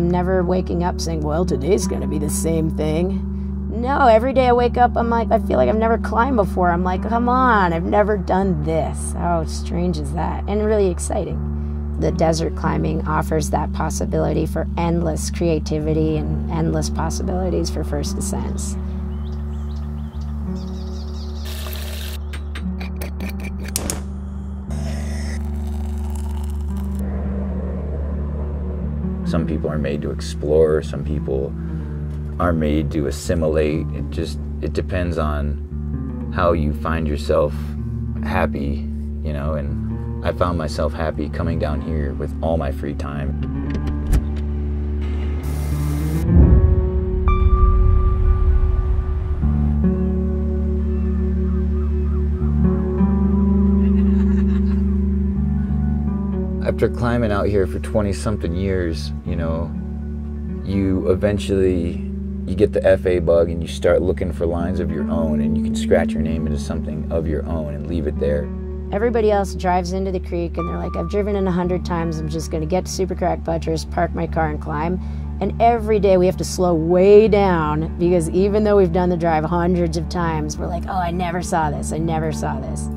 I'm never waking up saying, well, today's gonna be the same thing. No, every day I wake up, I'm like, I feel like I've never climbed before. I'm like, come on, I've never done this. How strange is that? And really exciting. The desert climbing offers that possibility for endless creativity and endless possibilities for first ascents. Some people are made to explore, some people are made to assimilate. It depends on how you find yourself happy, you know, and I found myself happy coming down here with all my free time. After climbing out here for 20-something years, you know, you get the FA bug and you start looking for lines of your own, and you can scratch your name into something of your own and leave it there. Everybody else drives into the creek and they're like, I've driven in 100 times, I'm just gonna get to Super Cracked Buttress, park my car and climb. And every day we have to slow way down because even though we've done the drive hundreds of times, we're like, oh, I never saw this, I never saw this.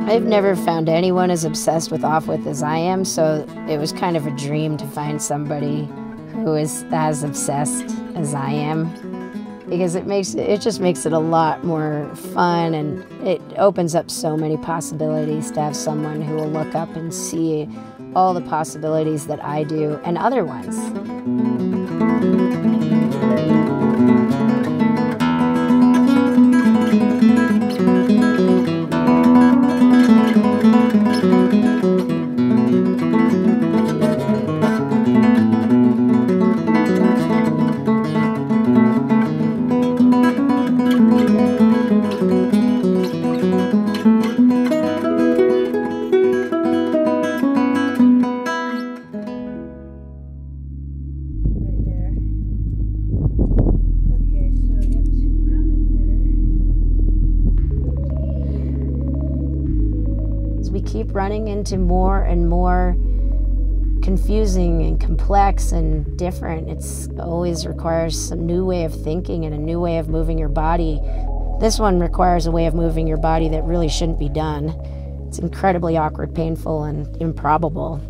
I've never found anyone as obsessed with Off-Width as I am, so it was kind of a dream to find somebody who is as obsessed as I am, because it just makes it a lot more fun, and it opens up so many possibilities to have someone who will look up and see all the possibilities that I do and other ones. We keep running into more and more confusing and complex and different. It always requires some new way of thinking and a new way of moving your body. This one requires a way of moving your body that really shouldn't be done. It's incredibly awkward, painful, and improbable.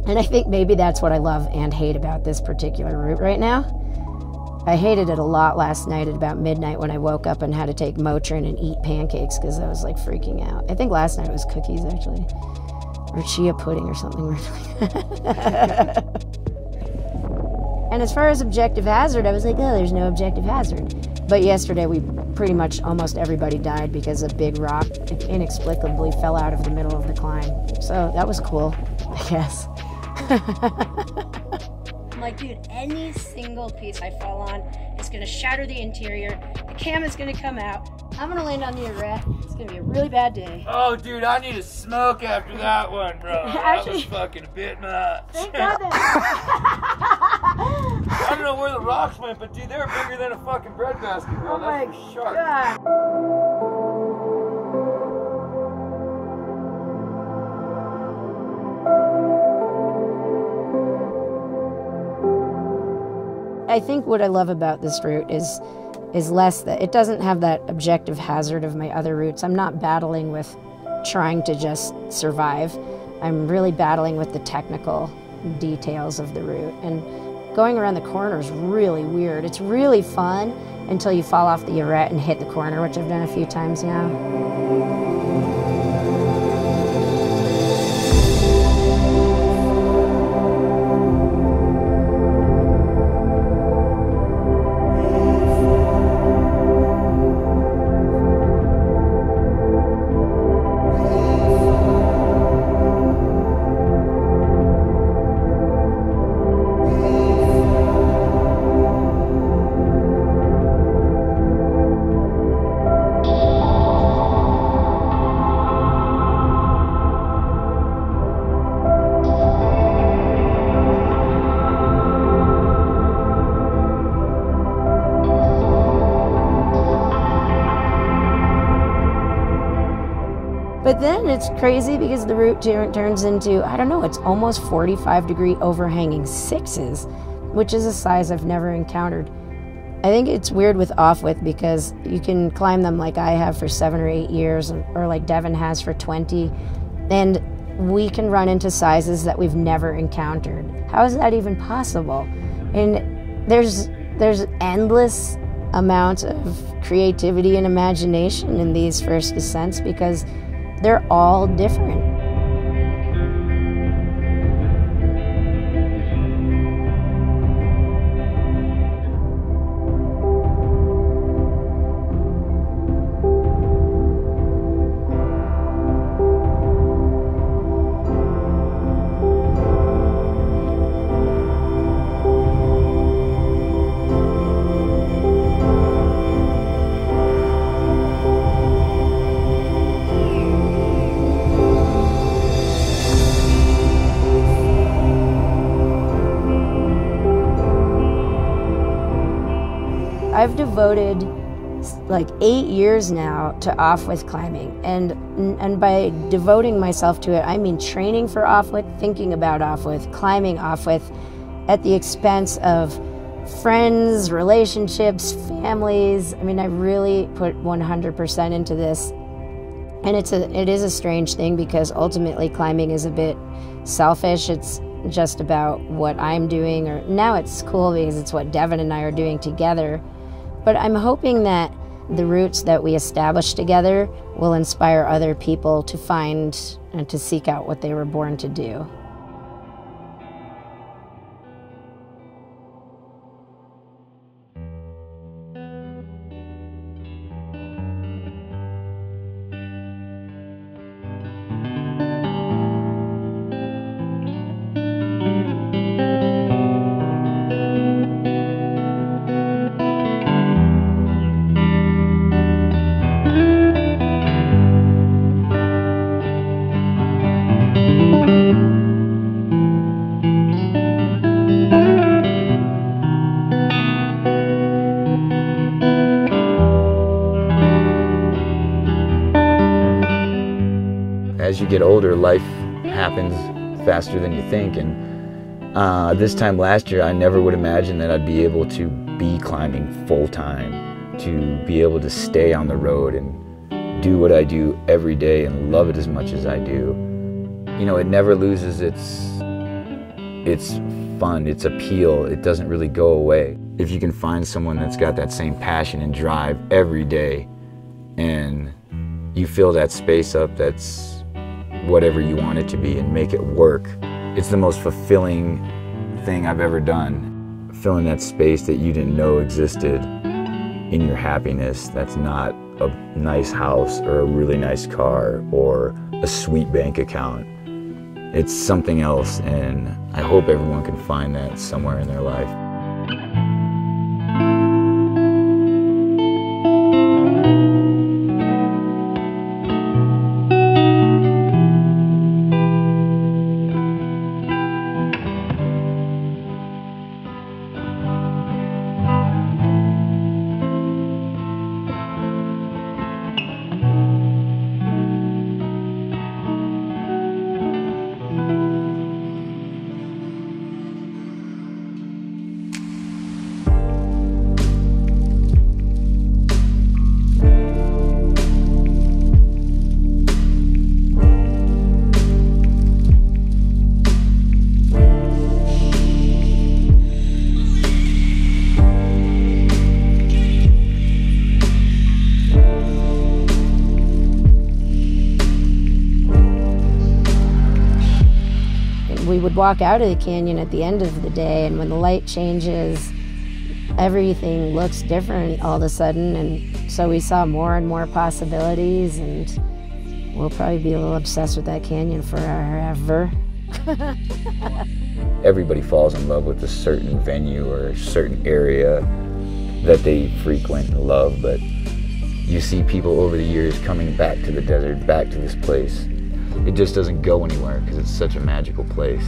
And I think maybe that's what I love and hate about this particular route right now. I hated it a lot last night at about midnight when I woke up and had to take Motrin and eat pancakes because I was like freaking out. I think last night it was cookies actually, or chia pudding or something. And as far as objective hazard, I was like, oh, there's no objective hazard. But yesterday we pretty much almost everybody died because a big rock inexplicably fell out of the middle of the climb. So that was cool, I guess. I'm like, dude, any single piece I fall on is gonna shatter the interior. The cam is gonna come out. I'm gonna land on the arete. It's gonna be a really bad day. Oh, dude, I need a smoke after that one, bro. That was fucking a bit much. Thank God that. I don't know where the rocks went, but dude, they were bigger than a fucking breadbasket, bro. Oh my That's for sure. God. I think what I love about this route is less that it doesn't have that objective hazard of my other routes. I'm not battling with trying to just survive. I'm really battling with the technical details of the route. And going around the corner is really weird. It's really fun until you fall off the arete and hit the corner, which I've done a few times now. But then it's crazy because the route turns into, I don't know, it's almost 45-degree overhanging sixes, which is a size I've never encountered. I think it's weird with off-width because you can climb them like I have for 7 or 8 years, or like Devin has for 20, and we can run into sizes that we've never encountered. How is that even possible? And there's endless amounts of creativity and imagination in these first descents because they're all different. I've devoted like 8 years now to off-width climbing, and by devoting myself to it, I mean training for off-width, thinking about off-width, climbing off-width at the expense of friends, relationships, families. I mean, I really put 100% into this, and it is a strange thing because ultimately climbing is a bit selfish. It's just about what I'm doing, or now it's cool because it's what Devin and I are doing together. But I'm hoping that the routes that we establish together will inspire other people to find and to seek out what they were born to do. As you get older, life happens faster than you think, and this time last year I never would imagine that I'd be able to be climbing full-time, to be able to stay on the road and do what I do every day and love it as much as I do. You know, it never loses its fun, its appeal. It doesn't really go away. If you can find someone that's got that same passion and drive every day, and you fill that space up that's whatever you want it to be and make it work, it's the most fulfilling thing I've ever done. Filling that space that you didn't know existed in your happiness, that's not a nice house or a really nice car or a sweet bank account. It's something else, and I hope everyone can find that somewhere in their life. We would walk out of the canyon at the end of the day, and when the light changes, everything looks different all of a sudden, and so we saw more and more possibilities, and we'll probably be a little obsessed with that canyon forever. Everybody falls in love with a certain venue or a certain area that they frequent and love, but you see people over the years coming back to the desert, back to this place. It just doesn't go anywhere because it's such a magical place.